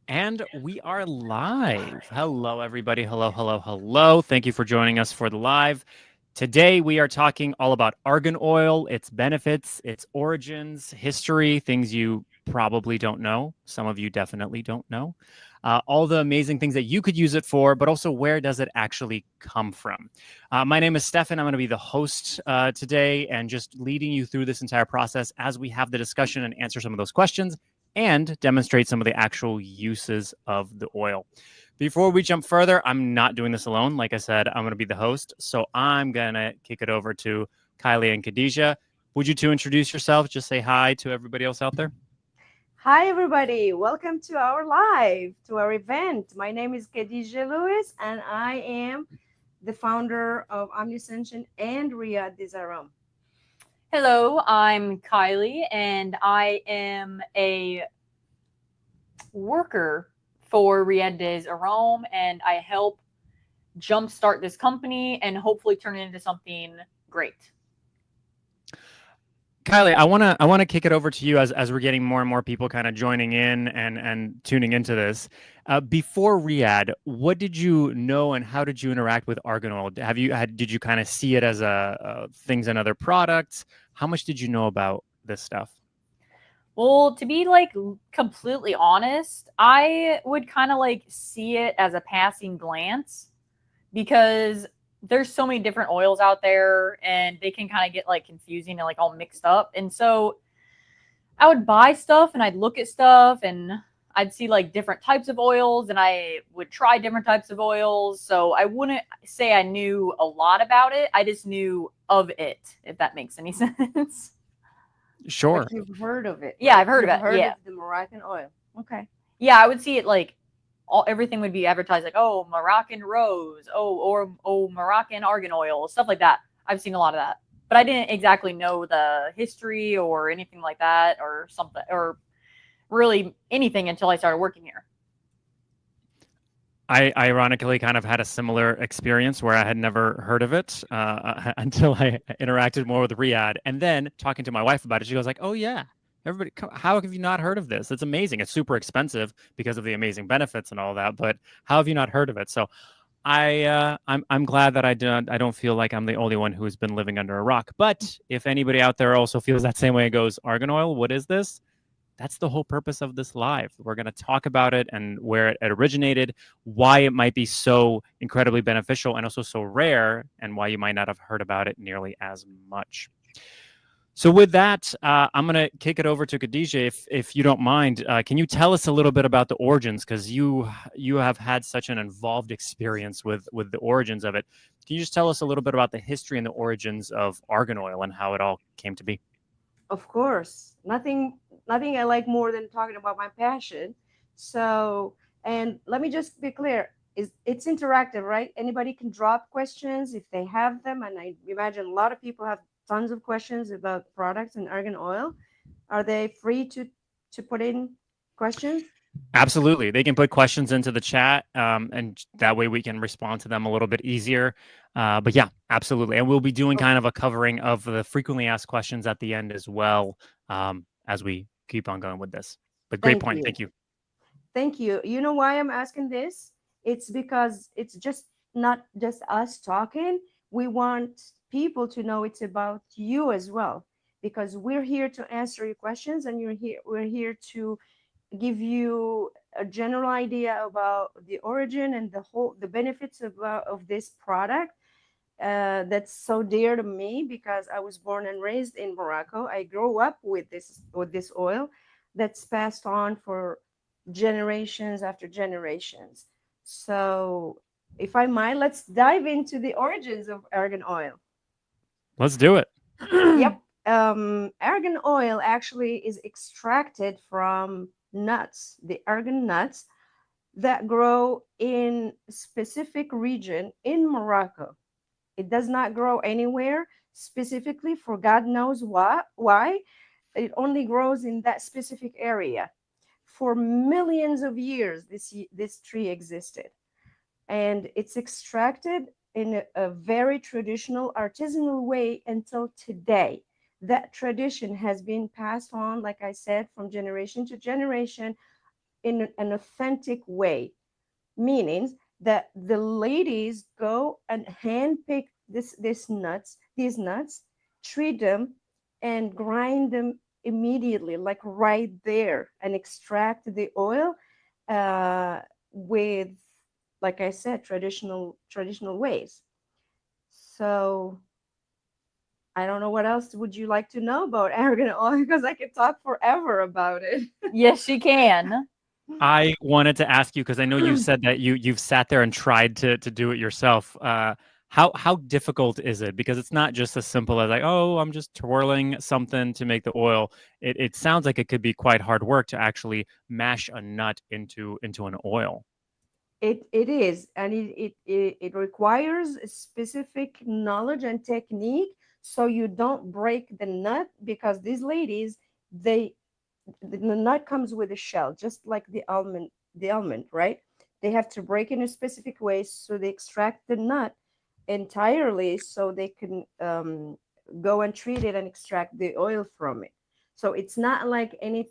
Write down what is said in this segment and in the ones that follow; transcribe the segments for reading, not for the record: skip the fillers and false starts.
And we are live. Hello, everybody. Hello, hello, hello. Thank you for joining us for the live. Today, we are talking all about argan oil, its benefits, its origins, history, things you probably don't know. Some of you definitely don't know. All the amazing things that you could use it for, but also where does it actually come from? My name is Stefan. I'm going to be the host today and just leading you through this entire process as we have the discussion and answer some of those questions and demonstrate some of the actual uses of the oil. Before we jump further, I'm not doing this alone. Like I said, I'm going to be the host. So I'm going to kick it over to Kylie and Khadijah. Would you two introduce yourself? Just say hi to everybody else out there. Hi, everybody. Welcome to our event. My name is Khadijah Lewis, and I am the founder of Omniscension and Riyadh Dizaram. Hello, I'm Kylie, and I am a worker for Riyadh Des Aram, and I help jumpstart this company and hopefully turn it into something great. Kylie, I wanna kick it over to you as we're getting more and more people kind of joining in and tuning into this. Before Riyadh, what did you know and how did you interact with argan oil? Did you kind of see it as things and other products? How much did you know about this stuff? Well, to be completely honest, I would kind of see it as a passing glance because there's so many different oils out there and they can kind of get confusing and all mixed up. And so I would buy stuff and I'd look at stuff and I'd see different types of oils and I would try different types of oils. So I wouldn't say I knew a lot about it. I just knew of it, if that makes any sense. Sure. But you've heard of it. Yeah, right? I've heard You've of it. heard Yeah. of the Moroccan oil. Okay. Yeah, I would see it everything would be advertised oh, Moroccan rose, or Moroccan argan oil, stuff like that. I've seen a lot of that. But I didn't exactly know the history or anything like that or something or really anything until I started working here. I ironically kind of had a similar experience where I had never heard of it until I interacted more with Riyadh. And then talking to my wife about it, she goes like, "Oh yeah, everybody, how have you not heard of this? It's amazing. It's super expensive because of the amazing benefits and all that. But how have you not heard of it?" So I'm glad that I don't feel like I'm the only one who's been living under a rock. But if anybody out there also feels that same way and goes, "Argan oil, what is this?" That's the whole purpose of this live. We're going to talk about it and where it originated, why it might be so incredibly beneficial and also so rare, and why you might not have heard about it nearly as much. So with that, I'm going to kick it over to Khadijah, if you don't mind. Can you tell us a little bit about the origins? Because you have had such an involved experience with the origins of it. Can you just tell us a little bit about the history and the origins of argan oil and how it all came to be? Of course. Nothing I like more than talking about my passion. So, and let me just be clear. It's interactive, right? Anybody can drop questions if they have them. And I imagine a lot of people have tons of questions about products and argan oil. Are they free to put in questions? Absolutely. They can put questions into the chat, and that way we can respond to them a little bit easier. But yeah, absolutely. And we'll be doing kind of a covering of the frequently asked questions at the end as well, as we keep on going with this. But great Thank point. you. Thank you. Thank you. You know why I'm asking this? It's because it's just not just us talking. We want people to know it's about you as well, because we're here to answer your questions and we're here to give you a general idea about the origin and the benefits of this product that's so dear to me because I was born and raised in Morocco. I grew up with this oil that's passed on for generations after generations. So, if I might, let's dive into the origins of argan oil. Let's do it. Yep. Argan oil actually is extracted from nuts, the argan nuts that grow in specific region in Morocco. It does not grow anywhere specifically for God knows why. It only grows in that specific area. For millions of years, this tree existed, and it's extracted in a very traditional artisanal way until today. That tradition has been passed on, like I said, from generation to generation in an authentic way, meaning that the ladies go and handpick these nuts, treat them, and grind them immediately, like right there, and extract the oil with, like I said, traditional ways. So I don't know what else would you like to know about argan oil, because I could talk forever about it. Yes, she can. I wanted to ask you because I know you said that you've sat there and tried to do it yourself. How difficult is it? Because it's not just as simple as like, oh, I'm just twirling something to make the oil. It sounds like it could be quite hard work to actually mash a nut into an oil. It is, and it requires a specific knowledge and technique, so you don't break the nut, because these ladies, they the nut comes with a shell, just like the almond, right? They have to break in a specific way, so they extract the nut entirely, so they can go and treat it and extract the oil from it. So it's not like any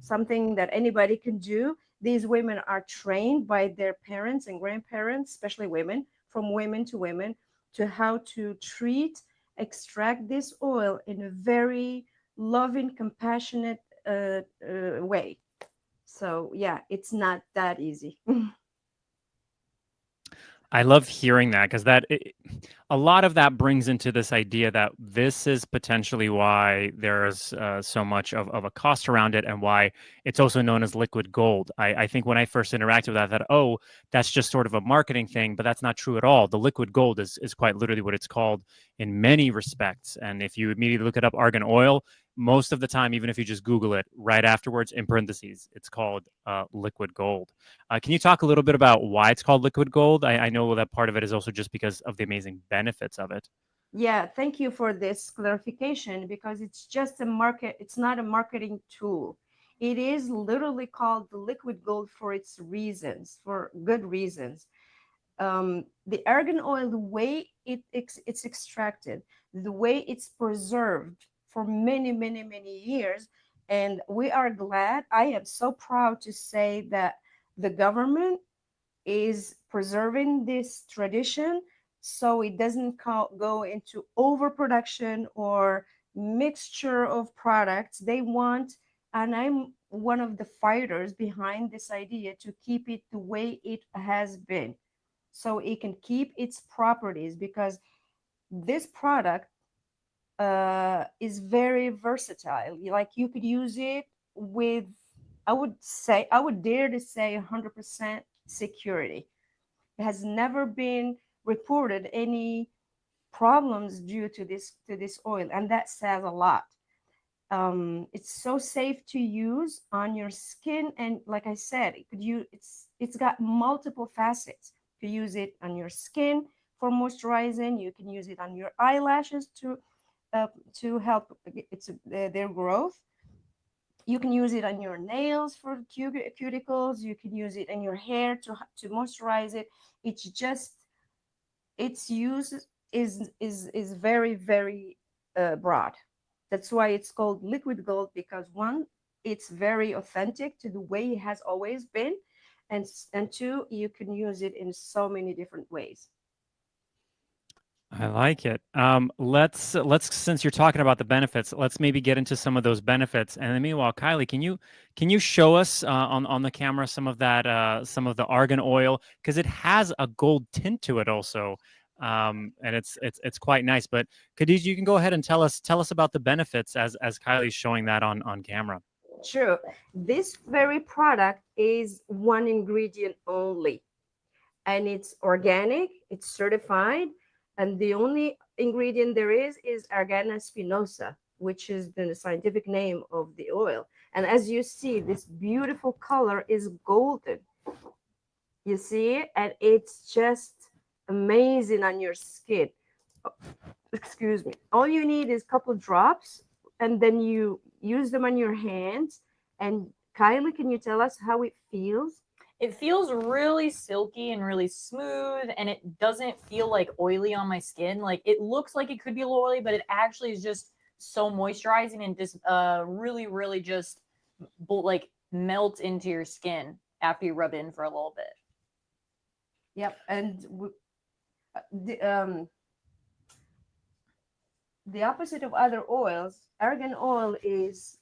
something that anybody can do. These women are trained by their parents and grandparents, especially women, from women to women, to how to treat, extract this oil in a very loving, compassionate way. So yeah, it's not that easy. I love hearing that because a lot of that brings into this idea that this is potentially why there's so much of a cost around it and why it's also known as liquid gold. I think when I first interacted with that, I thought, oh, that's just sort of a marketing thing, but that's not true at all. The liquid gold is quite literally what it's called in many respects. And if you immediately look it up, Argan Oil, most of the time, even if you just Google it right afterwards, in parentheses, it's called liquid gold. Can you talk a little bit about why it's called liquid gold? I know that part of it is also just because of the amazing benefits of it. Yeah, thank you for this clarification, because it's just a market, it's not a marketing tool. It is literally called the liquid gold for its reasons, for good reasons. The argan oil, the way it's extracted, the way it's preserved for many, many, many years. And we are glad, I am so proud to say that the government is preserving this tradition, so it doesn't go into overproduction or mixture of products. They want, and I'm one of the fighters behind this idea, to keep it the way it has been, so it can keep its properties, because this product is very versatile. Like, you could use it with, I would dare to say, 100% security. It has never been reported any problems due to this oil, and that says a lot. It's so safe to use on your skin, and like I said, it's got multiple facets. You can use it on your skin for moisturizing. You can use it on your eyelashes to help their growth. You can use it on your nails for cuticles. You can use it in your hair to moisturize it. It's just, its use is very, very broad. That's why it's called liquid gold, because one, it's very authentic to the way it has always been, and two, you can use it in so many different ways. I like it. Let's since you're talking about the benefits, let's maybe get into some of those benefits. And then meanwhile, Kylie, can you show us on the camera some of that some of the argan oil, because it has a gold tint to it also, and it's quite nice. But Khadija, you can go ahead and tell us about the benefits as Kylie's showing that on camera. True. This very product is one ingredient only, and it's organic, it's certified, and the only ingredient there is Argana spinosa, which is the scientific name of the oil. And as you see, this beautiful color is golden. You see it, and it's just amazing on your skin. Excuse me. All you need is a couple drops, and then you use them on your hands. And Kylie, can you tell us how it feels? It feels really silky and really smooth, and it doesn't feel like oily on my skin. Like, it looks like it could be a little oily, but it actually is just so moisturizing and just really, really just like melt into your skin after you rub it in for a little bit. Yep. And the opposite of other oils, argan oil is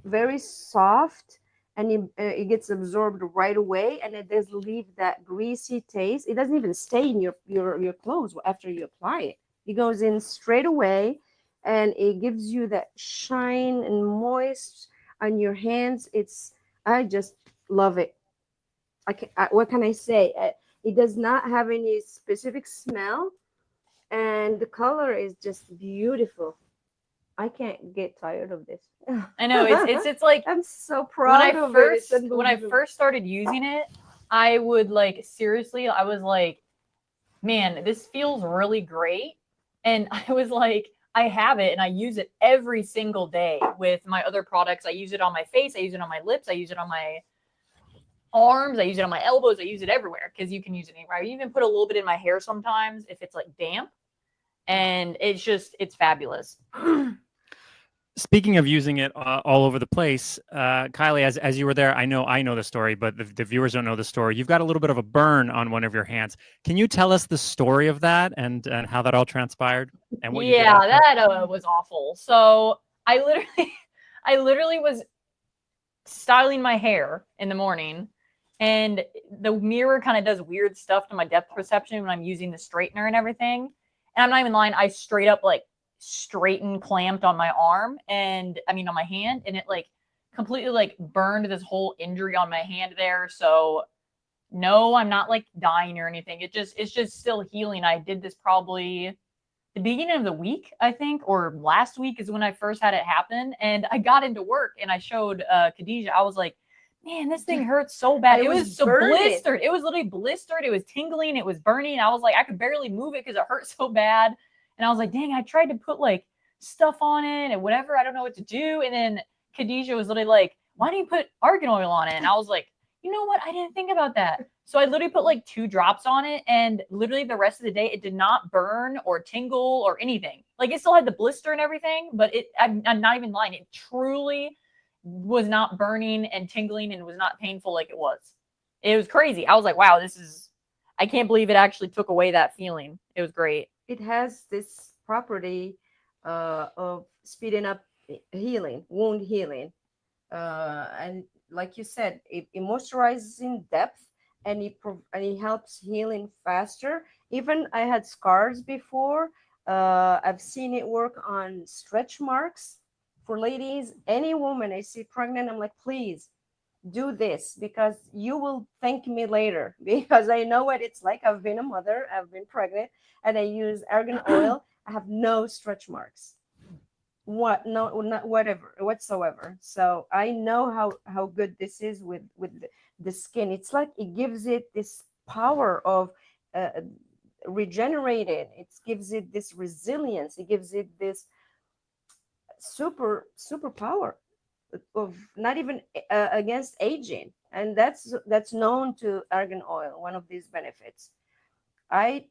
very soft, and it gets absorbed right away, and it doesn't leave that greasy taste. It doesn't even stay in your clothes after you apply it. It goes in straight away, and it gives you that shine and moist on your hands. I just love it. What can I say? It does not have any specific smell, and the color is just beautiful. I can't get tired of this. I know it's like I'm so proud of it. It's when I unbelievable. first started using it, I would like seriously, I was like, man, this feels really great. And I was like, I have it and I use it every single day with my other products. I use it on my face, I use it on my lips, I use it on my arms, I use it on my elbows, I use it everywhere because you can use it anywhere. I even put a little bit in my hair sometimes if it's like damp. And it's fabulous. Speaking of using it all over the place, Kylie, as you were there, I know the story, but the viewers don't know the story. You've got a little bit of a burn on one of your hands. Can you tell us the story of that and how that all transpired and what you did after? That was awful. So I literally was styling my hair in the morning, and the mirror kind of does weird stuff to my depth perception when I'm using the straightener and everything. And I'm not even lying. I straight up like straightened, clamped on my arm, and I mean on my hand, and it like completely like burned this whole injury on my hand there. So no, I'm not like dying or anything. It's just still healing. I did this probably the beginning of the week, I think, or last week is when I first had it happen. And I got into work and I showed Khadijah. I was like, man, this thing hurts so bad. It was so blistered. It was literally blistered. It was tingling. It was burning. I was like, I could barely move it because it hurt so bad. And I was like, dang, I tried to put like stuff on it and whatever. I don't know what to do. And then Khadijah was literally like, why don't you put argan oil on it? And I was like, you know what? I didn't think about that. So I literally put like 2 drops on it, and literally the rest of the day, it did not burn or tingle or anything. Like it still had the blister and everything, but I'm not even lying. It truly was not burning and tingling and was not painful like it was. It was crazy. I was like, wow, I can't believe it actually took away that feeling. It was great. It has this property of speeding up healing, wound healing. And like you said, it moisturizes in depth, and it helps healing faster. Even I had scars before. I've seen it work on stretch marks for ladies. Any woman I see pregnant, I'm like, please do this, because you will thank me later, because I know what it's like. I've been a mother, I've been pregnant, and I use argan oil. I have no stretch marks. Not whatsoever. So I know how good this is with the skin. It's like it gives it this power of regenerated. It gives it this resilience. It gives it this super power of not even against aging. And that's known to argan oil, one of these benefits. I'm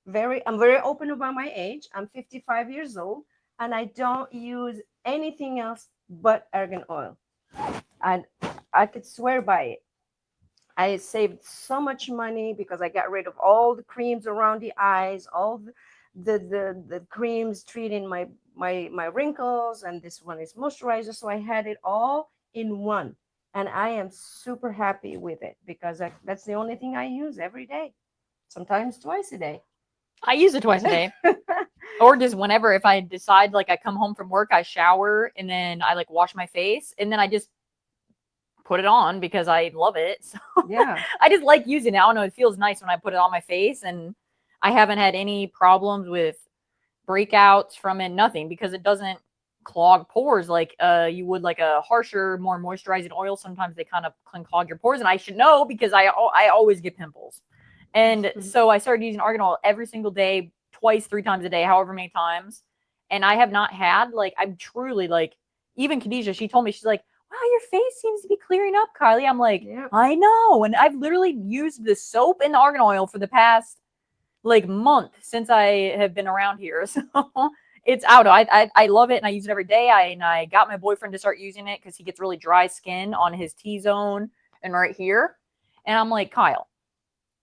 very open about my age. I'm 55 years old, and I don't use anything else but argan oil. And I could swear by it. I saved so much money because I got rid of all the creams around the eyes, all the creams treating my wrinkles, and this one is moisturizer. So I had it all in one, and I am super happy with it, because that's the only thing I use every day, sometimes twice a day. I use it twice a day. Or just whenever, if I decide, like I come home from work, I shower, and then I like wash my face, and then I just put it on because I love it. So yeah, I just like using it. I don't know. It feels nice when I put it on my face, and I haven't had any problems with breakouts from it, nothing, because it doesn't clog pores like you would like a harsher, more moisturizing oil. Sometimes they kind of can clog your pores, and I should know because I always get pimples. And so I started using argan oil every single day, twice, 3 times a day, however many times. And I have not had, like, I'm truly like, even Khadijah, she told me, she's like, wow, your face seems to be clearing up, Kylie. I'm like, yeah. I know. And I've literally used the soap and the argan oil for the past like month since I have been around here. So it's out. I love it and I use it every day. I got my boyfriend to start using it because he gets really dry skin on his T-zone and right here. And I'm like, Kyle,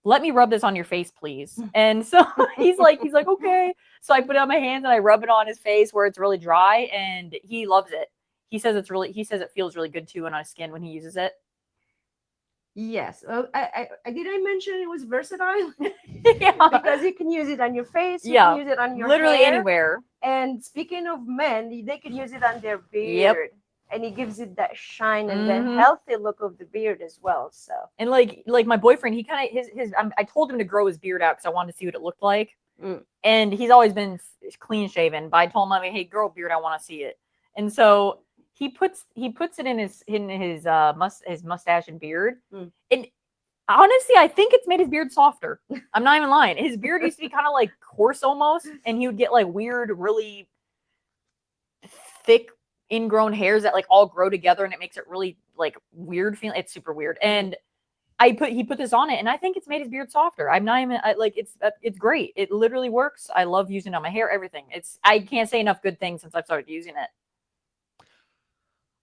let me rub this on your face, please. And so he's like, okay. So I put it on my hands and I rub it on his face where it's really dry, and he loves it. He says it feels really good too on his skin when he uses it. Yes. Oh, did I mention it was versatile? Yeah. Because you can use it on your face, you Yeah. can use it on your Literally hair. anywhere. And speaking of men, they can use it on their beard. And it gives it that shine and the healthy look of the beard as well. So, and like my boyfriend, he kind of I told him to grow his beard out because I wanted to see what it looked like. And he's always been clean shaven, but I told him, hey, grow a beard, I want to see it. And so he puts it in his mustache and beard. And honestly, I think it's made his beard softer. I'm not even lying. His beard used to be kind of like coarse almost, and he would get like weird, really thick ingrown hairs that like all grow together, and it makes it really like weird feeling. It's super weird. And he put this on it, and I think it's made his beard softer. I'm not even it's great. It literally works. I love using it on my hair, everything. I can't say enough good things since I've started using it.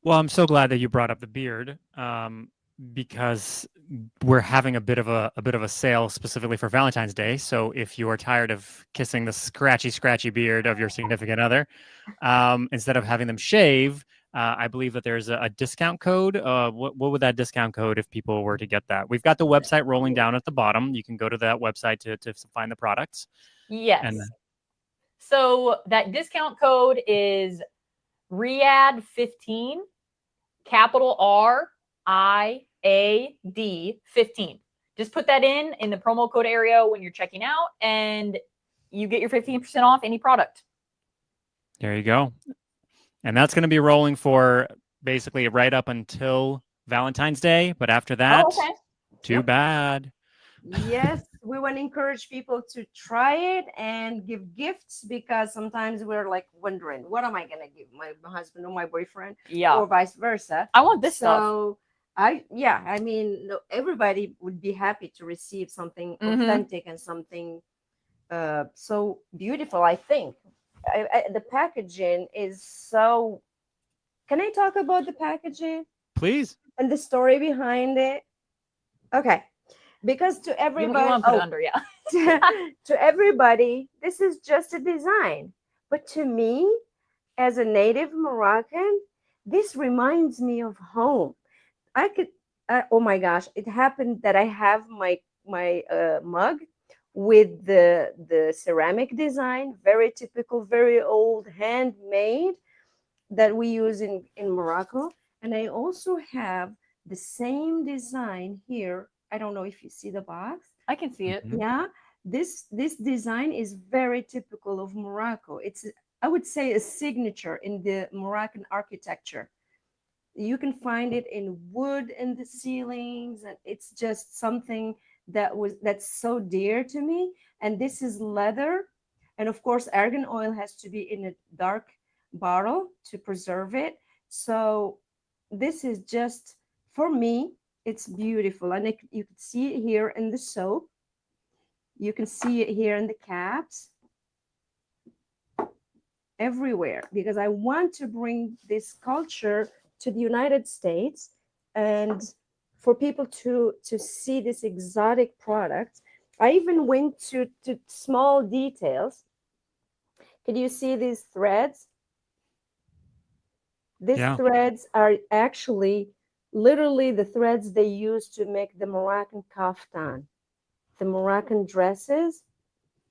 Well, I'm so glad that you brought up the beard, because we're having a bit of a sale specifically for Valentine's Day. So if you are tired of kissing the scratchy beard of your significant other, instead of having them shave, I believe that there's a discount code. What would that discount code if people were to get that? We've got the website rolling down at the bottom. You can go to that website to find the products. Yes. And so that discount code is RIAD15, capital RIAD 15. Just put that in the promo code area when you're checking out, and you get your 15% off any product. There you go. And that's going to be rolling for basically right up until Valentine's Day. But after that, too bad. Yes, we want to encourage people to try it and give gifts, because sometimes we're like wondering, what am I going to give my husband or my boyfriend? Yeah. Or vice versa. I want this stuff. So everybody would be happy to receive something authentic and something so beautiful, I think. The packaging is so... Can I talk about the packaging? Please. And the story behind it? Okay. Because to everybody... You want to put it under, yeah. To everybody, this is just a design. But to me, as a native Moroccan, this reminds me of home. Oh my gosh, it happened that I have my mug with the ceramic design, very typical, very old, handmade, that we use in Morocco. And I also have the same design here. I don't know if you see the box. I can see it. Yeah, this design is very typical of Morocco. It's, I would say, a signature in the Moroccan architecture. You can find it in wood in the ceilings, and it's just something that's so dear to me. And this is leather, and of course argan oil has to be in a dark bottle to preserve it. So this is just, for me, it's beautiful. And you can see it here in the soap, you can see it here in the caps, everywhere, because I want to bring this culture to the United States, and for people to see this exotic product. I even went to small details. Can you see these threads? These threads are actually literally the threads they use to make the Moroccan kaftan, the Moroccan dresses.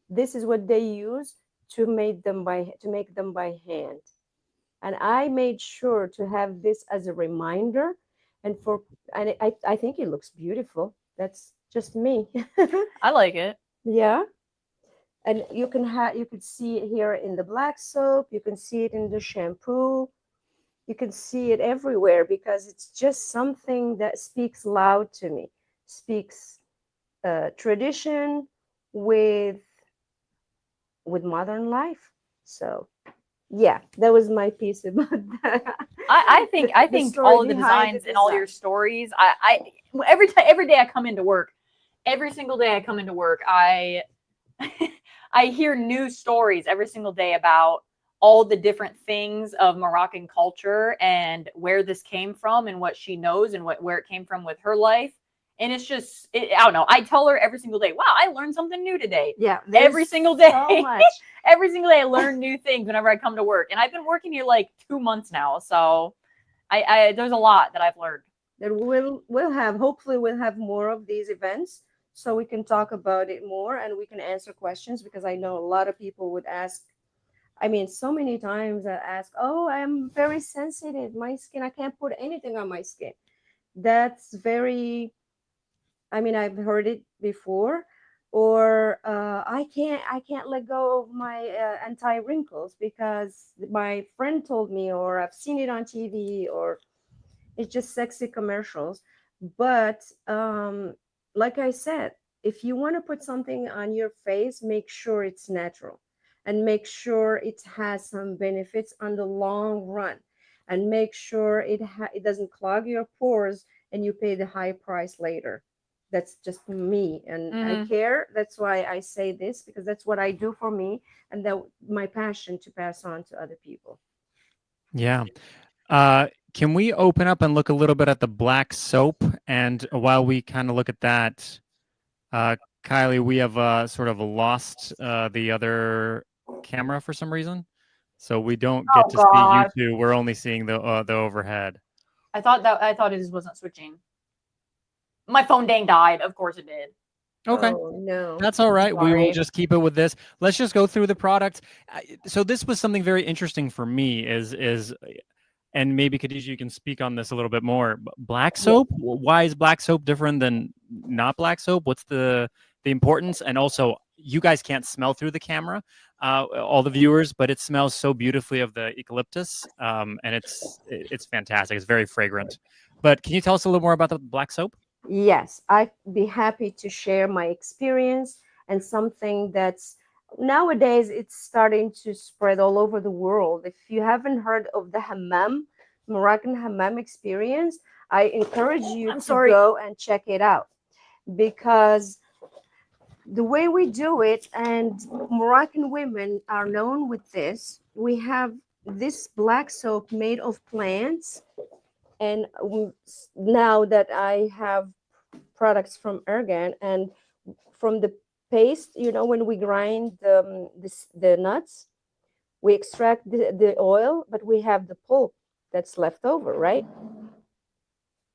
This is what they use to make them by hand. And I made sure to have this as a reminder. And I think it looks beautiful. That's just me. I like it. Yeah. And you could see it here in the black soap. You can see it in the shampoo. You can see it everywhere, because it's just something that speaks loud to me. Speaks tradition with modern life. So yeah, that was my piece about that. I think all of the designs and all your stories. Every day I come into work, every single day I come into work, I hear new stories every single day about all the different things of Moroccan culture and where this came from and what she knows and where it came from with her life. And it's just, I don't know. I tell her every single day, wow, I learned something new today. Yeah, Every single day. So much. Every single day I learn new things whenever I come to work. And I've been working here like 2 months now. So there's a lot that I've learned. That hopefully we'll have more of these events so we can talk about it more and we can answer questions, because I know a lot of people would ask. I mean, so many times I ask, oh, I'm very sensitive. My skin, I can't put anything on my skin. That's very, I mean, I've heard it before. Or I can't let go of my anti wrinkles because my friend told me, or I've seen it on TV, or it's just sexy commercials. But like I said, if you want to put something on your face, make sure it's natural and make sure it has some benefits on the long run, and make sure it doesn't clog your pores and you pay the high price later. That's just me, and I care. That's why I say this, because that's what I do for me, and that my passion to pass on to other people. Yeah. Can we open up and look a little bit at the black soap? And while we kind of look at that, Kylie, we have sort of lost the other camera for some reason, so we don't get to see you two. We're only seeing the overhead. I thought it just wasn't switching. My phone dang died. Of course it did. Okay. Oh, no. That's all right. We will Sorry. just keep it with this. Let's just go through the product. So this was something very interesting for me is and maybe Khadija, you can speak on this a little bit more. Black soap? Why is black soap different than not black soap? What's the importance? And also, you guys can't smell through the camera, all the viewers, but it smells so beautifully of the eucalyptus, and it's fantastic. It's very fragrant. But can you tell us a little more about the black soap? Yes, I'd be happy to share my experience and something that's nowadays it's starting to spread all over the world. If you haven't heard of the hammam, Moroccan hammam experience, I encourage you to go and check it out, because the way we do it, and Moroccan women are known with this, we have this black soap made of plants. And now that I have products from Argan, and from the paste, when we grind the nuts, we extract the oil, but we have the pulp that's left over, right?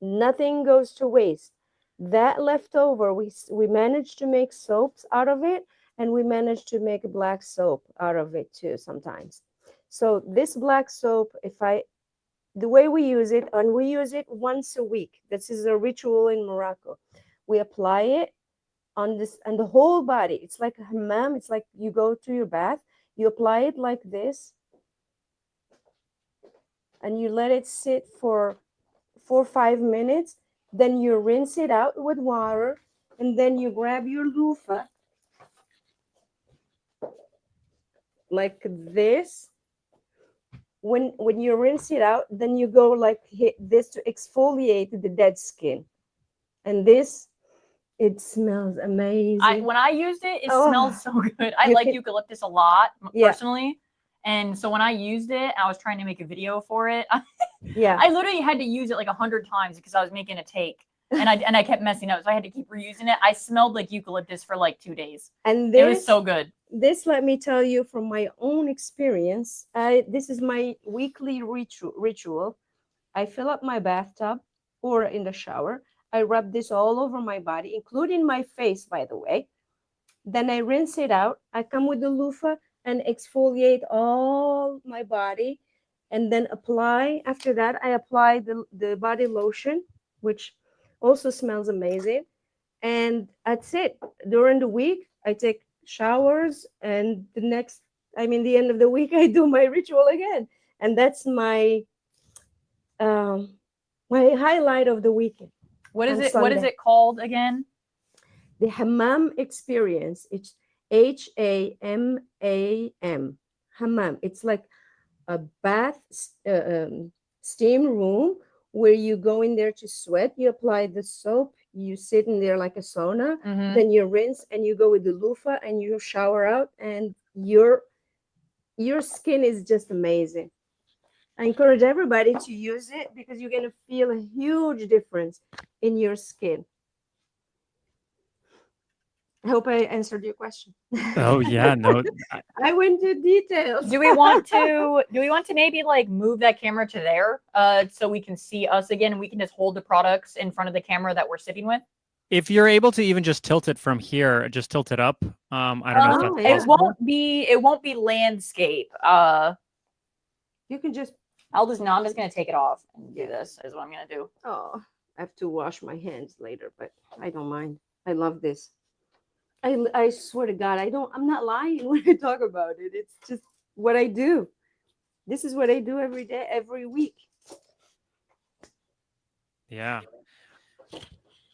Nothing goes to waste. That leftover, we managed to make soaps out of it, and we managed to make a black soap out of it too sometimes. So this black soap, the way we use it, and we use it once a week. This is a ritual in Morocco. We apply it on the whole body. It's like a hammam. It's like you go to your bath. You apply it like this, and you let it sit for 4 or 5 minutes. Then you rinse it out with water, and then you grab your loofah like this. When you rinse it out, then you go like hit this to exfoliate the dead skin. And it smells amazing. When I used it, it smells so good. I like eucalyptus a lot personally. And so when I used it, I was trying to make a video for it. I literally had to use it like 100 times because I was making a take. And I kept messing up. So I had to keep reusing it. I smelled like eucalyptus for like 2 days. And it was so good. This, let me tell you from my own experience, this is my weekly ritual. I fill up my bathtub or in the shower. I rub this all over my body, including my face, by the way. Then I rinse it out. I come with the loofah and exfoliate all my body, and then after that, I apply the body lotion, which also smells amazing. And that's it. During the week, I take showers, and the end of the week, I do my ritual again. And that's my my highlight of the weekend. What is it? Sunday. What is it called again? The hammam experience. It's HAMAM. Hammam. It's like a bath steam room where you go in there to sweat. You apply the soap. You sit in there like a sauna. Then you rinse, and you go with the loofah, and you shower out, and you're your skin is just amazing. I encourage everybody to use it because you're going to feel a huge difference in your skin. I hope I answered your question. Oh yeah, no, I went into details. Do we want to maybe like move that camera to there so we can see us again and we can just hold the products in front of the camera that we're sitting with? if you're able to even just tilt it from here, just tilt it up. I don't know if that's yeah. possible. It won't be landscape. You can just, I'm just gonna take it off and do this is what I'm gonna do. oh, I have to wash my hands later, but I don't mind. I love this. I swear to God, I'm not lying when I talk about it. It's just what I do. This is what I do every day, every week. Yeah.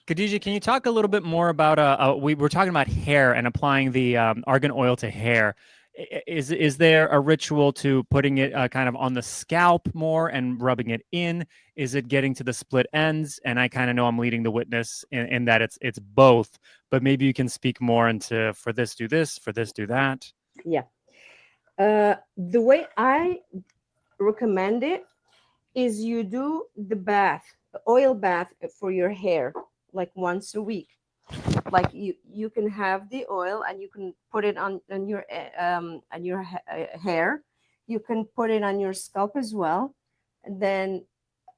Khadija, can you talk a little bit more about we were talking about hair and applying the argan oil to hair. Is there a ritual to putting it kind of on the scalp more and rubbing it in? Is it getting to the split ends? And I kind of know I'm leading the witness in that it's both, but maybe you can speak more into for this do this, for this do that. Yeah. The way I recommend it is you do the oil bath for your hair like once a week. Like you can have the oil and you can put it on your hair. You can put it on your scalp as well, and then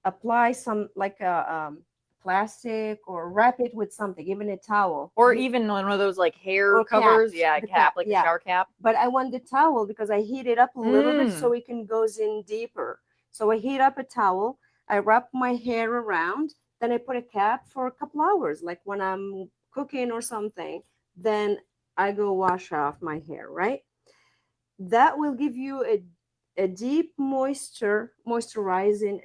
apply some like a plastic or wrap it with something, even a towel, or even one of those like hair or covers. caps, Yeah, the cap, like yeah. a shower cap. But I want the towel because I heat it up a little bit so it can goes in deeper. So I heat up a towel, I wrap my hair around, then I put a cap for a couple hours, like when I'm cooking or something, then I go wash off my hair, right? That will give you a deep moisturizing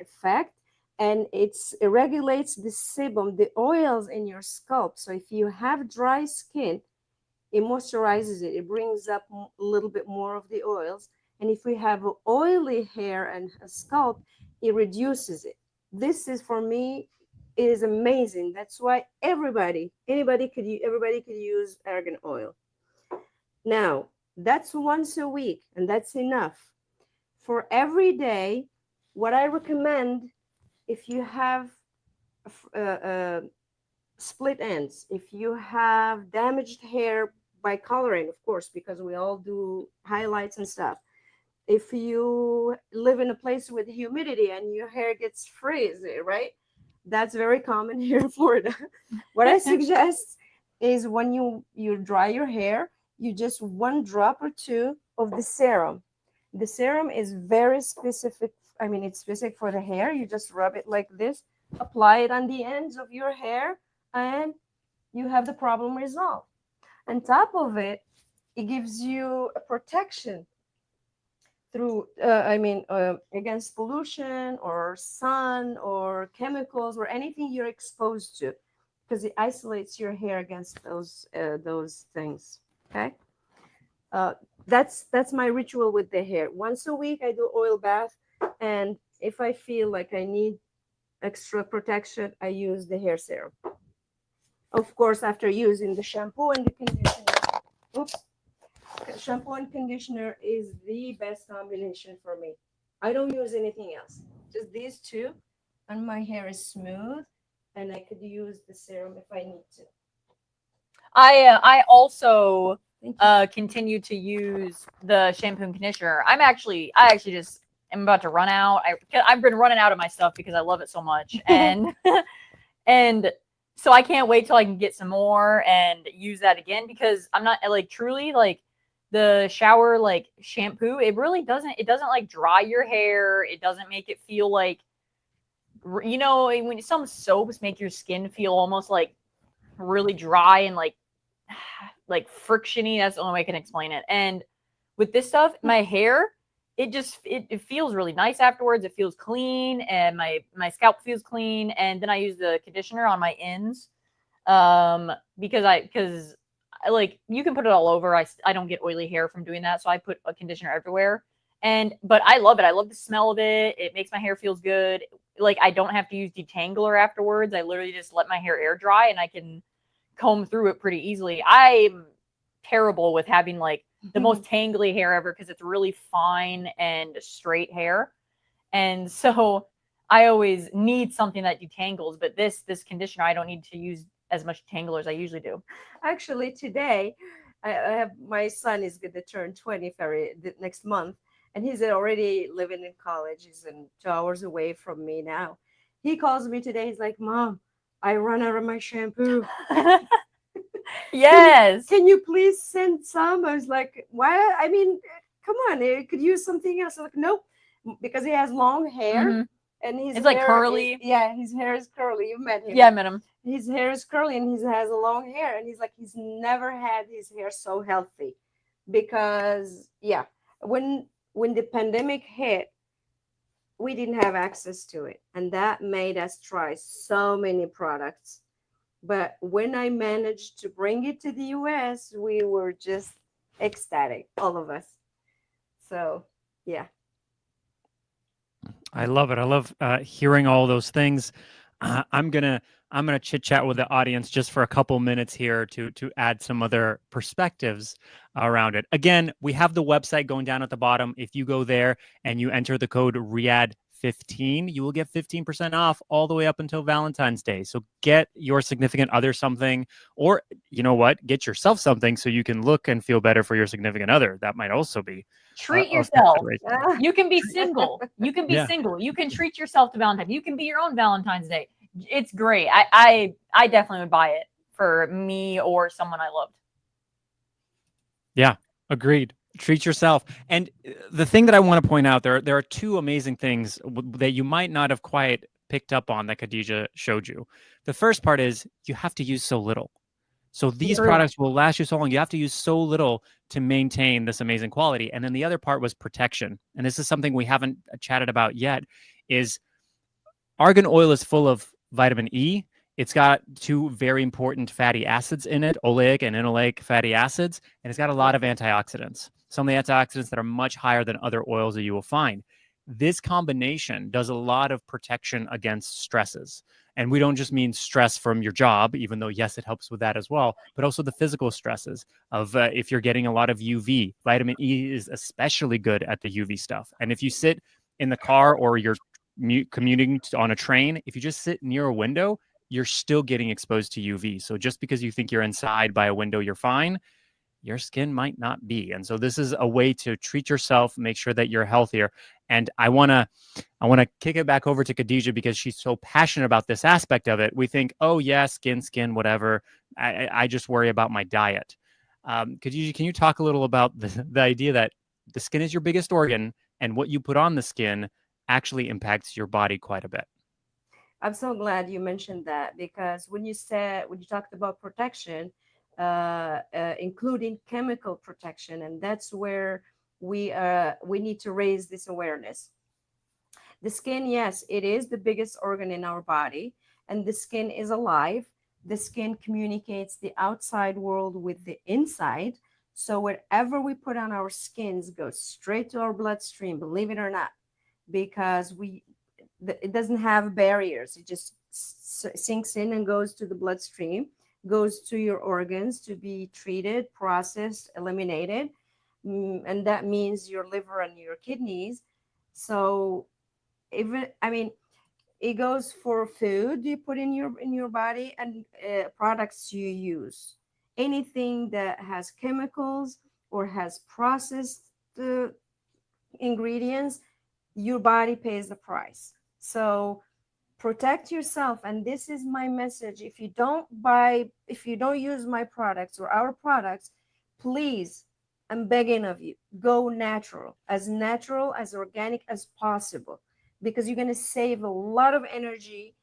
effect, and it regulates the sebum, the oils in your scalp. So if you have dry skin, it moisturizes it. It brings up a little bit more of the oils. And if we have oily hair and a scalp, it reduces it. This is, for me, it is amazing. That's why everybody could use argan oil. Now, that's once a week, and that's enough. For every day, what I recommend, if you have split ends, if you have damaged hair by coloring, of course, because we all do highlights and stuff. If you live in a place with humidity and your hair gets frizzy, right? That's very common here in Florida. What I suggest is when you dry your hair, you just 1 drop or 2 of the serum. The serum is very specific. I mean, it's specific for the hair. You just rub it like this, apply it on the ends of your hair, and you have the problem resolved. On top of it, it gives you a protection through, against pollution or sun or chemicals or anything you're exposed to, because it isolates your hair against those things. Okay, that's my ritual with the hair. Once a week, I do oil bath, and if I feel like I need extra protection, I use the hair serum. Of course, after using the shampoo and the conditioner. Oops. Shampoo and conditioner is the best combination for me. I don't use anything else. Just these two, and my hair is smooth, and I could use the serum if I need to. I also continue to use the shampoo and conditioner. I actually just am about to run out. I've been running out of my stuff because I love it so much, and and so I can't wait till I can get some more and use that again, because I'm not like truly like the shower like shampoo. It doesn't like dry your hair. It doesn't make it feel like, you know, when some soaps make your skin feel almost like really dry and like frictiony. That's the only way I can explain it. And with this stuff, my hair, it feels really nice afterwards. It feels clean, and my scalp feels clean. And then I use the conditioner on my ends, because I like, you can put it all over. I don't get oily hair from doing that, so I put a conditioner everywhere. But I love it. I love the smell of it. It makes my hair feels good. Like, I don't have to use detangler afterwards. I literally just let my hair air dry, and I can comb through it pretty easily. I'm terrible with having like the most tangly hair ever because it's really fine and straight hair. And so I always need something that detangles, but this conditioner, I don't need to use as much detangler as I usually do. Actually, today, I have my son is going to turn 20 next month, and he's already living in college. He's 2 hours away from me now. He calls me today. He's like, "Mom, I run out of my shampoo. Yes. Can you please send some?" I was like, "Why? I mean, come on, it could use something else." I'm like, "Nope," because he has long hair. Mhm. And his It's like hair curly. yeah, his hair is curly. You met him. Yeah, I met him. His hair is curly and he has a long hair. And he's like, he's never had his hair so healthy. Because yeah, when the pandemic hit, we didn't have access to it. And that made us try so many products. But when I managed to bring it to the US, we were just ecstatic, all of us. So yeah. I love it. I love hearing all those things. I'm gonna chit chat with the audience just for a couple minutes here to add some other perspectives around it. Again, we have the website going down at the bottom. If you go there and you enter the code RIAD15, you will get 15% off all the way up until Valentine's Day. So get your significant other something, or you know what, get yourself something so you can look and feel better for your significant other. That might also be Treat of yourself. consideration. You can be single. You can be Yeah. single. You can treat yourself to Valentine's. You can be your own Valentine's Day. It's great. I definitely would buy it for me or someone I loved. Yeah, agreed. Treat yourself. And the thing that I want to point out, there are two amazing things that you might not have quite picked up on that Khadija showed you. The first part is you have to use so little. So these True. products will last you so long. You have to use so little to maintain this amazing quality. And then the other part was protection. And this is something we haven't chatted about yet, is Argan oil is full of vitamin E. It's got two very important fatty acids in it, oleic and linoleic fatty acids, and it's got a lot of antioxidants. Some of the antioxidants that are much higher than other oils that you will find. This combination does a lot of protection against stresses. And we don't just mean stress from your job, even though, yes, it helps with that as well, but also the physical stresses of if you're getting a lot of UV. Vitamin E is especially good at the UV stuff. And if you sit in the car or you're commuting on a train, if you just sit near a window, you're still getting exposed to UV. So just because you think you're inside by a window, you're fine, your skin might not be. And so this is a way to treat yourself, make sure that you're healthier. And I want to kick it back over to Khadija because she's so passionate about this aspect of it. We think, oh yeah, skin, whatever. I just worry about my diet. Khadija, can you talk a little about the idea that the skin is your biggest organ and what you put on the skin actually impacts your body quite a bit? I'm so glad you mentioned that, because when you talked about protection, including chemical protection, and that's where we need to raise this awareness. The skin, yes, it is the biggest organ in our body, and the skin is alive. The skin communicates the outside world with the inside. So whatever we put on our skins goes straight to our bloodstream, believe it or not, because it doesn't have barriers. It just sinks in and goes to the bloodstream, goes to your organs to be treated, processed, eliminated. And that means your liver and your kidneys. So it goes for food you put in your body, and products you use. Anything that has chemicals or has processed ingredients, your body pays the price. So protect yourself. And this is my message. If you don't use my products or our products, please, I'm begging of you, go natural as organic as possible, because you're going to save a lot of energy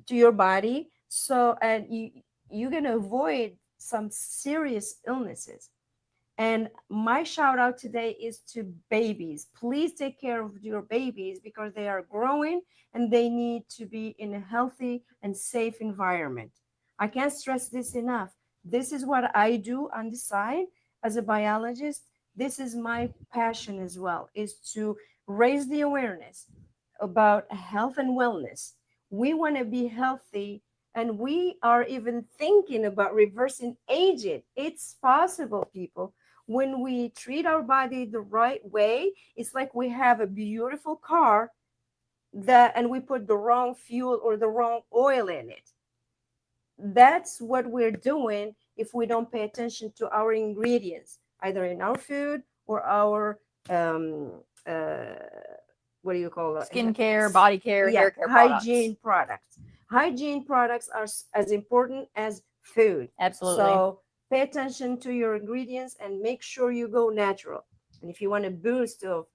to your body. So, and you're going to avoid some serious illnesses. And my shout out today is to babies. Please take care of your babies, because they are growing and they need to be in a healthy and safe environment. I can't stress this enough. This is what I do on the side as a biologist. This is my passion as well, is to raise the awareness about health and wellness. We want to be healthy And we are even thinking about reversing aging. It's possible, people. When we treat our body the right way, it's like we have a beautiful car and we put the wrong fuel or the wrong oil in it. That's what we're doing if we don't pay attention to our ingredients, either in our food or our uh, what do you call it? Skincare, body care, Yeah, hair care hygiene products. Hygiene products are as important as food. Absolutely. So pay attention to your ingredients and make sure you go natural. And if you want a boost of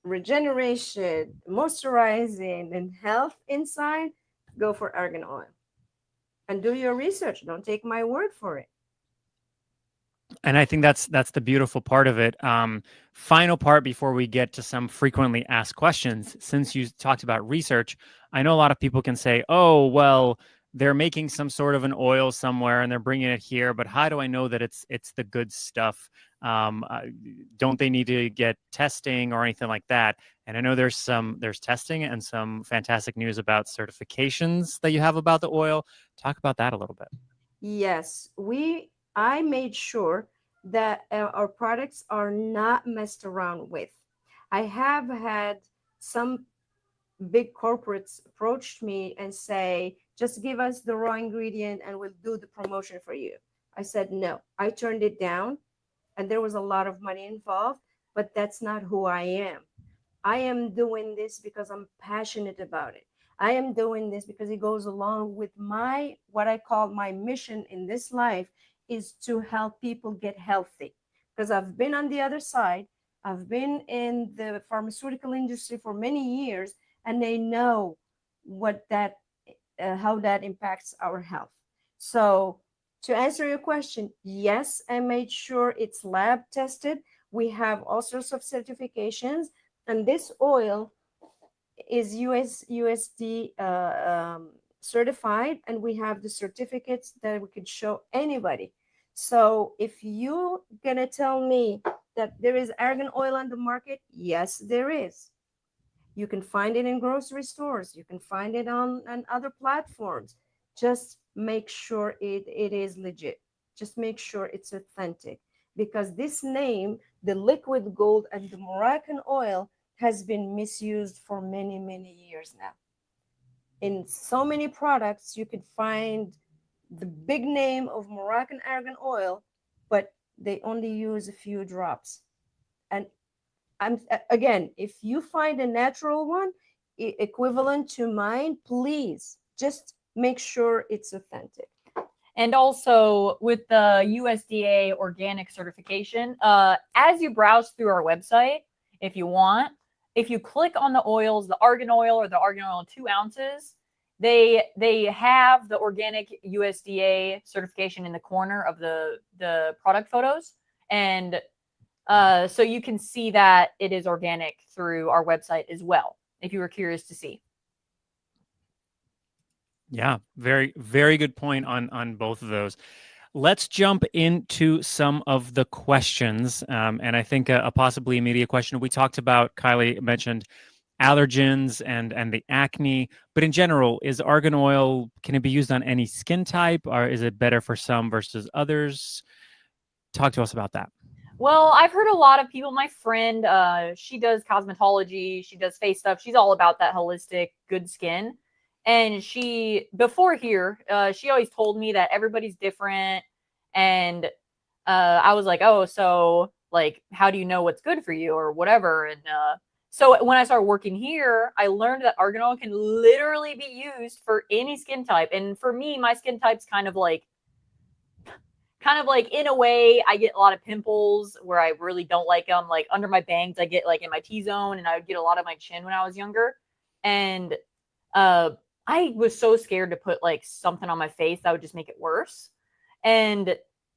regeneration, moisturizing, and health inside, go for argan oil. And do your research. Don't take my word for it. And I think that's the beautiful part of it. Final part before we get to some frequently asked questions. Since you talked about research, I know a lot of people can say, "Oh, well, they're making some sort of an oil somewhere and they're bringing it here, but how do I know that it's the good stuff? Don't they need to get testing or anything like that?" And I know there's testing and some fantastic news about certifications that you have about the oil. Talk about that a little bit. Yes, I made sure that our products are not messed around with. I have had some big corporates approach me and say, just give us the raw ingredient and we'll do the promotion for you. I said, no, I turned it down, and there was a lot of money involved, but that's not who I am. I am doing this because I'm passionate about it. I am doing this because it goes along with what I call my mission in this life, is to help people get healthy. Because I've been on the other side. I've been in the pharmaceutical industry for many years, and they know how that impacts our health. So to answer your question, yes, I made sure it's lab tested. We have all sorts of certifications, and this oil is USD certified, and we have the certificates that we could show anybody. So if you're gonna tell me that there is argan oil on the market, yes, there is. You can find it in grocery stores. You can find it on other platforms. Just make sure it is legit. Just make sure it's authentic, because this name, the liquid gold and the Moroccan oil, has been misused for many, many years now. In so many products, you could find the big name of Moroccan argan oil, but they only use a few drops. And again, if you find a natural one equivalent to mine, please just make sure it's authentic. And also with the USDA organic certification, as you browse through our website, if you click on the oils, the argan oil or the argan oil 2 ounces, they have the organic USDA certification in the corner of the product photos. And so you can see that it is organic through our website as well, if you were curious to see. Yeah, very, very good point on both of those. Let's jump into some of the questions. And I think a possibly immediate question. We talked about, Kylie mentioned allergens and the acne, but in general, is argan oil, can it be used on any skin type, or is it better for some versus others? Talk to us about that. Well, I've heard a lot of people, my friend, she does cosmetology, she does face stuff. She's all about that holistic, good skin. And before here, she always told me that everybody's different. And I was like, oh, so like, how do you know what's good for you or whatever? And so when I started working here, I learned that argan oil can literally be used for any skin type. And for me, my skin type's kind of like in a way, I get a lot of pimples where I really don't like them. Like under my bangs, I get like in my T-zone, and I would get a lot of my chin when I was younger. And I was so scared to put like something on my face that would just make it worse. And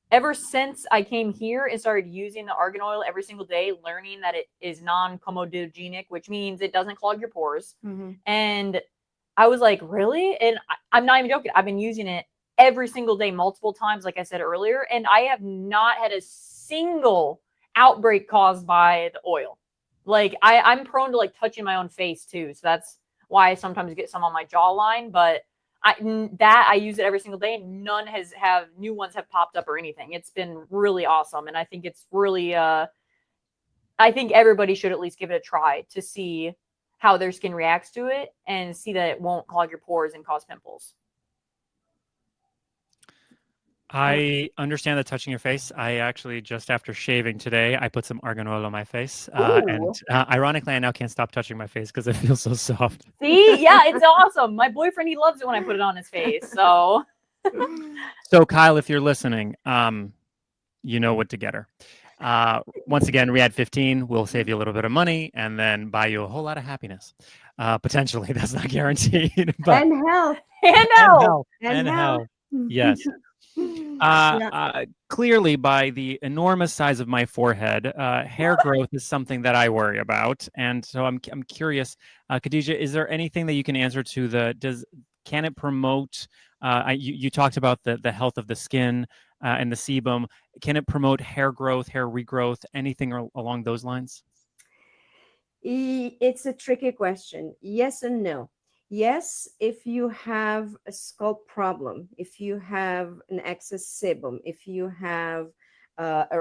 ever since I came here and started using the argan oil every single day, learning that it is non-comedogenic, which means it doesn't clog your pores. Mm-hmm. And I was like, really? And I'm not even joking. I've been using it every single day, multiple times, like I said earlier. And I have not had a single outbreak caused by the oil. Like I'm prone to like touching my own face too. So that's why I sometimes get some on my jawline, but I use it every single day, and none have new ones have popped up or anything. It's been really awesome, and I think it's really I think everybody should at least give it a try to see how their skin reacts to it and see that it won't clog your pores and cause pimples. I understand that touching your face. I actually, just after shaving today, I put some argan oil on my face. And ironically, I now can't stop touching my face because it feels so soft. See? Yeah, it's awesome. My boyfriend, he loves it when I put it on his face. So, So Kyle, if you're listening, you know what to get her. Once again, Riyadh 15 will save you a little bit of money and then buy you a whole lot of happiness. Potentially, that's not guaranteed. But And health. and health. Yes. Clearly, by the enormous size of my forehead, hair growth is something that I worry about, and so I'm curious, Khadija, is there anything that you can answer to can it promote? You talked about the health of the skin and the sebum. Can it promote hair growth, hair regrowth, anything along those lines? It's a tricky question. Yes and no. Yes, if you have a scalp problem, if you have an excess sebum, if you have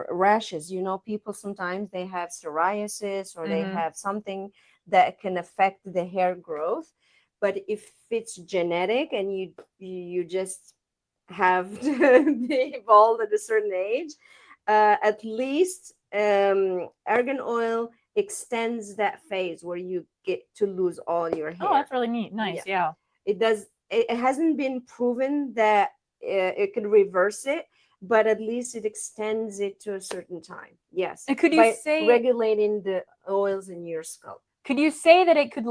rashes, people sometimes they have psoriasis or they have something that can affect the hair growth. But if it's genetic and you just have to be bald at a certain age, at least argan oil extends that phase where you get to lose all your hair. Oh, that's really neat. Nice. Yeah. It does. It hasn't been proven that it could reverse it, but at least it extends it to a certain time. Yes. And could you say regulating the oils in your scalp? Could you say that it could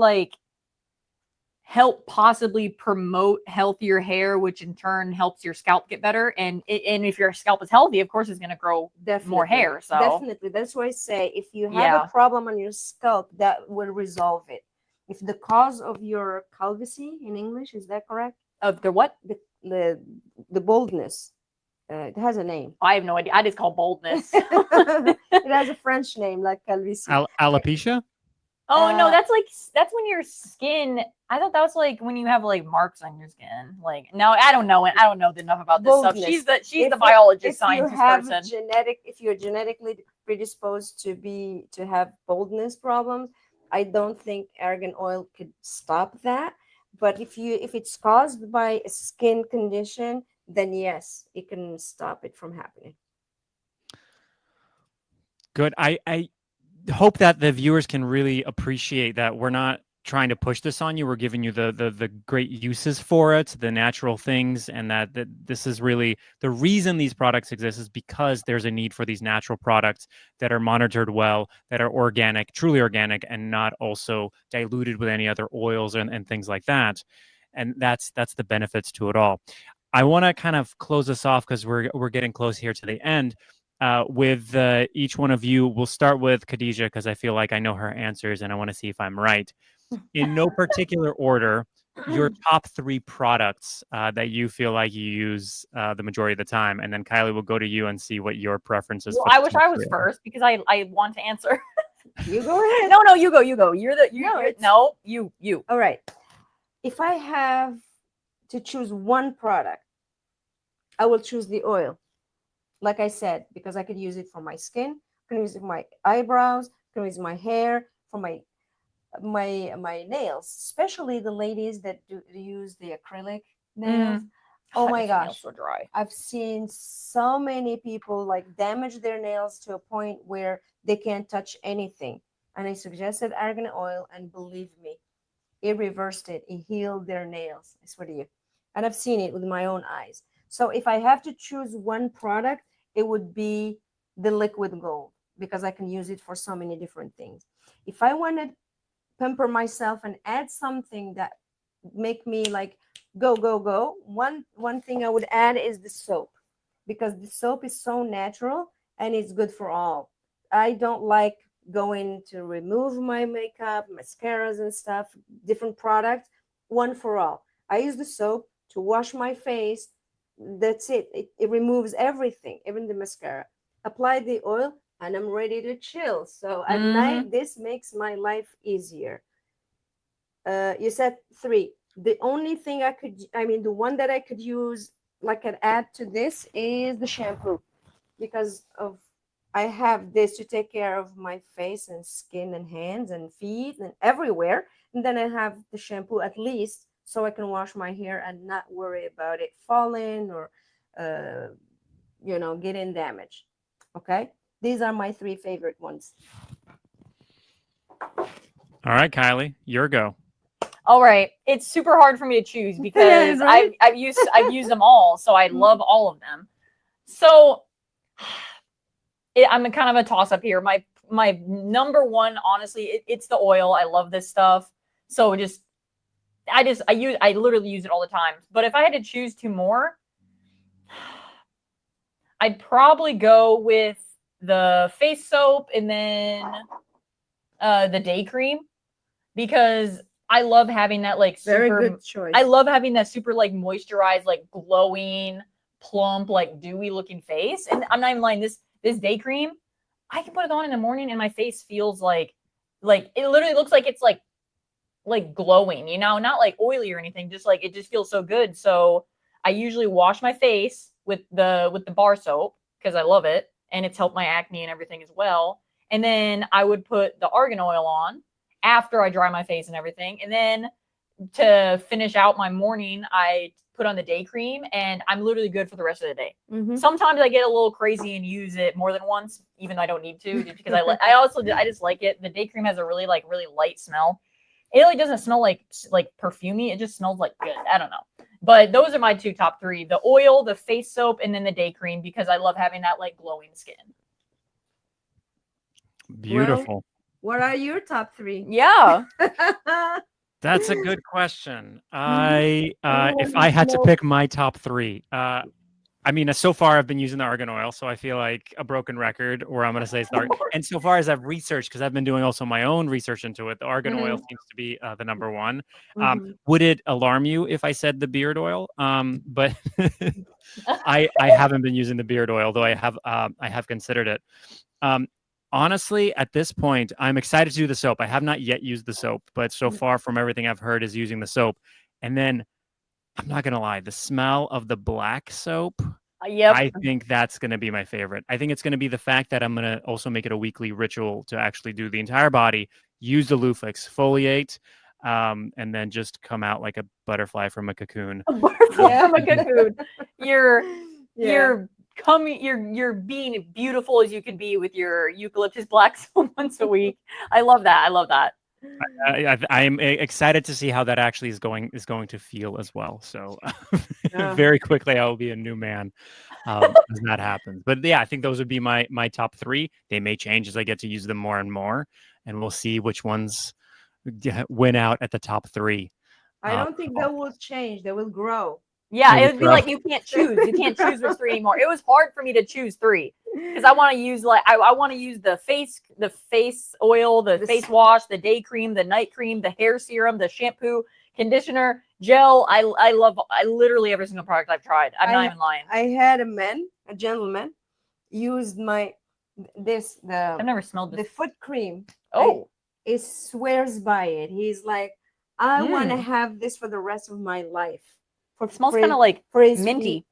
help possibly promote healthier hair, which in turn helps your scalp get better? And if your scalp is healthy, of course, it's going to grow more hair. So definitely, that's why I say if you have a problem on your scalp, that will resolve it. If the cause of your calvicy in English, is that correct? Of the what? The baldness. It has a name. I have no idea. I just call baldness. It has a French name like calvicie. Alopecia? Oh no, that's when your skin. I thought that was when you have marks on your skin. No, I don't know enough about this baldness. Stuff. She's the biologist, scientist person. If you're genetically predisposed to have baldness problems, I don't think argan oil could stop that. But if it's caused by a skin condition, then yes, it can stop it from happening. Good. I hope that the viewers can really appreciate that we're not trying to push this on you. We're giving you the great uses for it, the natural things, and that this is really the reason these products exist is because there's a need for these natural products that are monitored well, that are organic, truly organic, and not also diluted with any other oils and things like that. And that's the benefits to it all. I want to kind of close this off because we're getting close here to the end. With each one of you, we'll start with Khadija because I feel like I know her answers and I want to see if I'm right. In no particular order, your top 3 products that you feel like you use the majority of the time, and then Kylie will go to you and see what your preferences. Well, I wish I was first because I want to answer. You go ahead. No, you go. You. All right. If I have to choose one product, I will choose the oil. Like I said, because I could use it for my skin, I can use it for my eyebrows, I can use my hair, for my nails, especially the ladies that use the acrylic nails. Oh my gosh, so dry. I've seen so many people damage their nails to a point where they can't touch anything. And I suggested argan oil, and believe me, it reversed it. It healed their nails. I swear to you. And I've seen it with my own eyes. So if I have to choose one product, it would be the liquid gold because I can use it for so many different things. If I want to pamper myself and add something that make me go, one thing I would add is the soap, because the soap is so natural and it's good for all. I don't like going to remove my makeup, mascaras and stuff, different products, one for all. I use the soap to wash my face. That's it. It removes everything, even the mascara. Apply the oil and I'm ready to chill. So at night, this makes my life easier. You said 3. The only thing the one that I could use, like an add to this, is the shampoo, because of I have this to take care of my face and skin and hands and feet and everywhere. And then I have the shampoo at least so I can wash my hair and not worry about it falling or, getting damaged. Okay. These are my three favorite ones. All right, Kylie, your go. All right, it's super hard for me to choose because Right? I've used them all, so I love all of them. So I'm kind of a toss up here. My number one, honestly, it's the oil. I love this stuff. So I literally use it all the time. But if I had to choose two more, I'd probably go with the face soap and then the day cream, because I love having that like super Very good choice. I love having that super like moisturized, like glowing, plump, like dewy looking face. And I'm not even lying, this day cream, I can put it on in the morning and my face feels like it literally looks like it's like glowing, not like oily or anything, just like it just feels so good. So I usually wash my face with the bar soap because I love it and it's helped my acne and everything as well. And then I would put the argan oil on after I dry my face and everything. And then to finish out my morning, I put on the day cream and I'm literally good for the rest of the day. Mm-hmm. Sometimes I get a little crazy and use it more than once, even though I don't need to, just because I just like it. The day cream has a really light smell. It really doesn't smell like perfumey. It just smells like good. I don't know. But those are my two top three: the oil, the face soap, and then the day cream, because I love having that like glowing skin. Beautiful. Well, what are your top three? Yeah. That's a good question. If I had to pick my top three, I mean, so far I've been using the argan oil, so I feel like a broken record, or I'm going to say it's the argan. And so far as I've researched, because I've been doing also my own research into it, the argan oil seems to be the number one. Would it alarm you if I said the beard oil? But I haven't been using the beard oil, though I have considered it. Honestly, at this point, I'm excited to do the soap. I have not yet used the soap, but so far from everything I've heard is using the soap. And then I'm not going to lie, the smell of the black soap, Yep. I think that's going to be my favorite. I think it's going to be the fact that I'm going to also make it a weekly ritual to actually do the entire body, use the loofah, exfoliate, and then just come out like a butterfly from a cocoon. A butterfly from a cocoon. You're being beautiful as you can be with your eucalyptus black soap once a week. I love that. I love that. I'm excited to see how that actually is going to feel as well. So very quickly, I will be a new man as that happens. But yeah, I think those would be my top three. They may change as I get to use them more and more, and we'll see which ones win out at the top three. I don't think they will change. They will grow. Yeah, it would be like you can't choose. You can't choose which three anymore. It was hard for me to choose three because I want to use I want to use the face oil, the face wash, the day cream, the night cream, the hair serum, the shampoo, conditioner, gel. I love literally every single product I've tried. I'm not even lying. I had a gentleman used I've never smelled this. The foot cream. Oh, he swears by it. He's like, I want to have this for the rest of my life. It smells kind of like minty.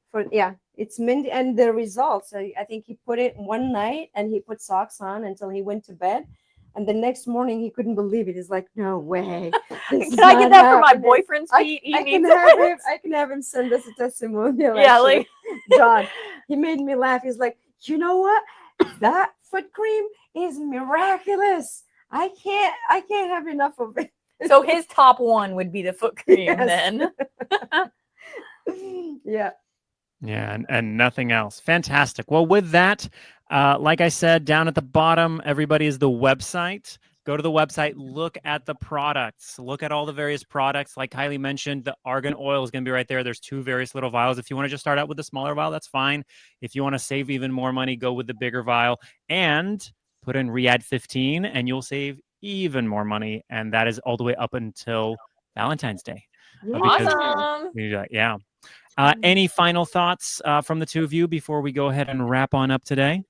It's minty, and the results. I think he put it one night, and he put socks on until he went to bed, and the next morning he couldn't believe it. He's like, "No way! Can I get that for my boyfriend's feet? I can have him send us a testimonial." Yeah, like John, he made me laugh. He's like, "You know what? That foot cream is miraculous. I can't have enough of it." So his top one would be the foot cream then. Yeah, and nothing else. Fantastic. Well, with that, like I said, down at the bottom, everybody is the website. Go to the website, look at the products, look at all the various products. Like Kylie mentioned, the argan oil is going to be right there. There's two various little vials. If you want to just start out with the smaller vial, that's fine. If you want to save even more money, go with the bigger vial and put in Riyadh 15 and you'll save even more money. And that is all the way up until Valentine's Day. Awesome. Yeah. Any final thoughts from the two of you before we go ahead and wrap on up today?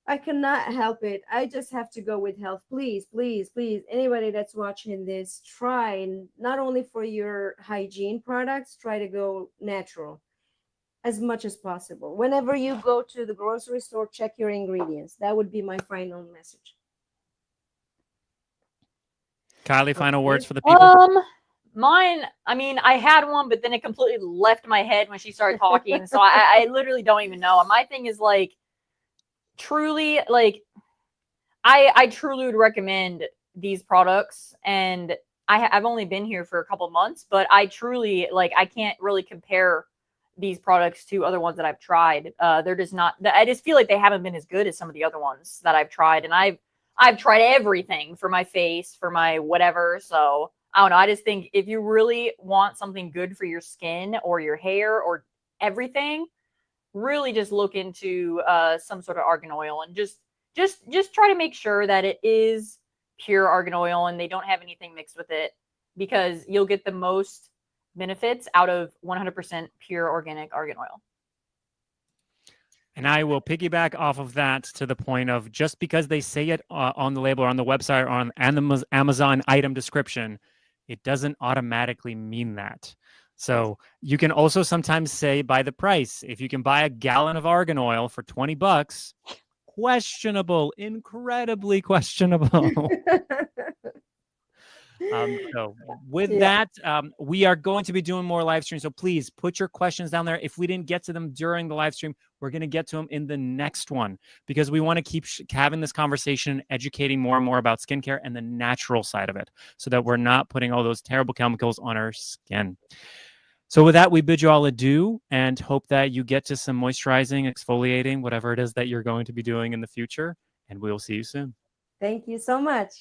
I cannot help it. I just have to go with health. Please, please, please. Anybody that's watching this, try, and not only for your hygiene products, try to go natural as much as possible. Whenever you go to the grocery store, check your ingredients. That would be my final message. Kylie, final Okay. words for the people. Mine, I mean, I had one, but then it completely left my head when she started talking. So I literally don't even know. My thing is like, truly, like, I truly would recommend these products. And I've only been here for a couple months, but I truly, like, I can't really compare these products to other ones that I've tried. They're just not, I just feel like they haven't been as good as some of the other ones that I've tried. And I've tried everything for my face, for my whatever. So I don't know. I just think if you really want something good for your skin or your hair or everything, really just look into some sort of argan oil and just try to make sure that it is pure argan oil and they don't have anything mixed with it, because you'll get the most benefits out of 100% pure organic argan oil. And I will piggyback off of that to the point of, just because they say it on the label or on the website or on the Amazon item description, it doesn't automatically mean that. So you can also sometimes say by the price. If you can buy a gallon of argan oil for $20, questionable, incredibly questionable. So with that, we are going to be doing more live streams. So please put your questions down there. If we didn't get to them during the live stream, we're going to get to them in the next one, because we want to keep having this conversation, educating more and more about skincare and the natural side of it, so that we're not putting all those terrible chemicals on our skin. So with that, we bid you all adieu and hope that you get to some moisturizing, exfoliating, whatever it is that you're going to be doing in the future. And we'll see you soon. Thank you so much.